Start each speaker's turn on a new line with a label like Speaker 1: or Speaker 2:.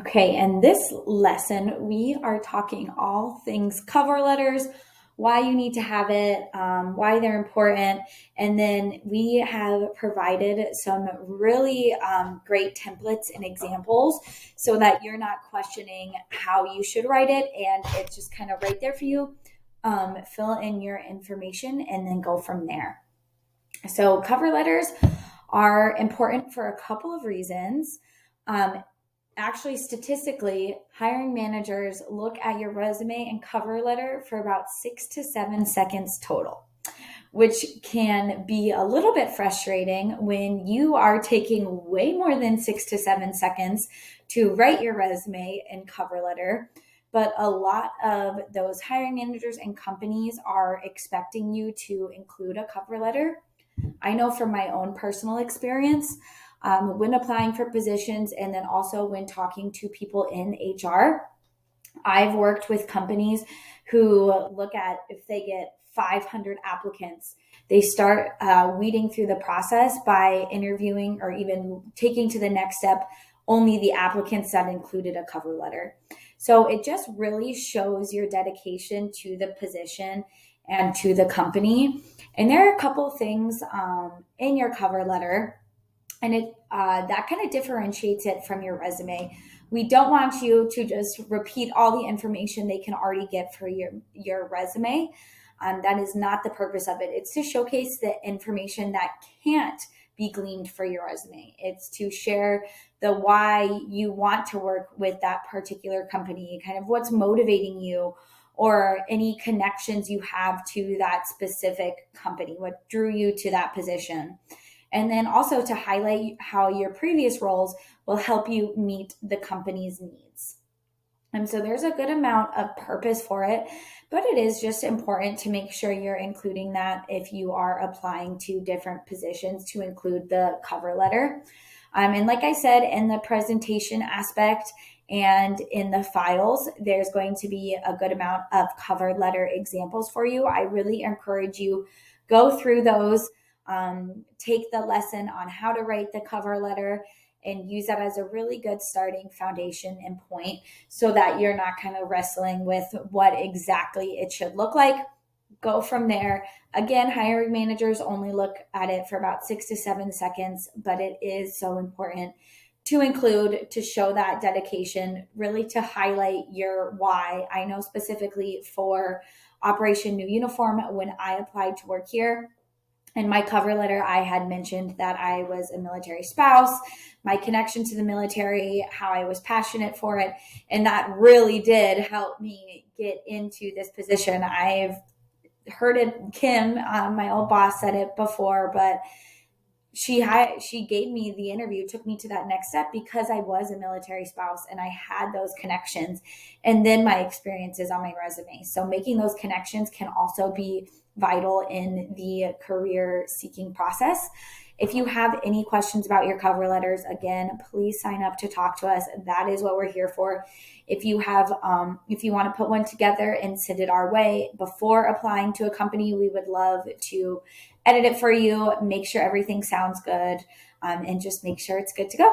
Speaker 1: Okay, and this lesson, we are talking all things cover letters, why you need to have it, why they're important, and then we have provided some really great templates and examples so that you're not questioning how you should write it, and it's just kind of right there for you. Fill in your information and then go from there. So, cover letters are important for a couple of reasons. Actually, statistically, hiring managers look at your resume and cover letter for about 6 to 7 seconds total, which can be a little bit frustrating when you are taking way more than 6 to 7 seconds to write your resume and cover letter. But a lot of those hiring managers and companies are expecting you to include a cover letter. I know from my own personal experience, when applying for positions and then also when talking to people in HR, I've worked with companies who look at if they get 500 applicants, they start weeding through the process by interviewing or even taking to the next step only the applicants that included a cover letter. So it just really shows your dedication to the position and to the company. And there are a couple things in your cover letter, and it that kind of differentiates it from your resume. We don't want you to just repeat all the information they can already get for your resume. That is not the purpose of it. It's to showcase the information that can't be gleaned for your resume. It's to share the why you want to work with that particular company, kind of what's motivating you, or any connections you have to that specific company, what drew you to that position. And then also to highlight how your previous roles will help you meet the company's needs. And so there's a good amount of purpose for it, but it is just important to make sure you're including that if you are applying to different positions, to include the cover letter. And like I said, in the presentation aspect and in the files, there's going to be a good amount of cover letter examples for you. I really encourage you, go through those, take the lesson on how to write the cover letter and use that as a really good starting foundation and point so that you're not kind of wrestling with what exactly it should look like. Go from there. Again, hiring managers only look at it for about 6 to 7 seconds, but it is so important to include, to show that dedication, really to highlight your why. I know specifically for Operation New Uniform, when I applied to work here, in my cover letter, I had mentioned that I was a military spouse, my connection to the military, how I was passionate for it, and that really did help me get into this position. I've heard it, Kim, my old boss, said it before, but she gave me the interview, took me to that next step because I was a military spouse and I had those connections, and then my experiences on my resume. So making those connections can also be vital in the career seeking process. If you have any questions about your cover letters, again, please sign up to talk to us. That is what we're here for. If you want to put one together and send it our way before applying to a company, we would love to edit it for you, make sure everything sounds good, and just make sure it's good to go.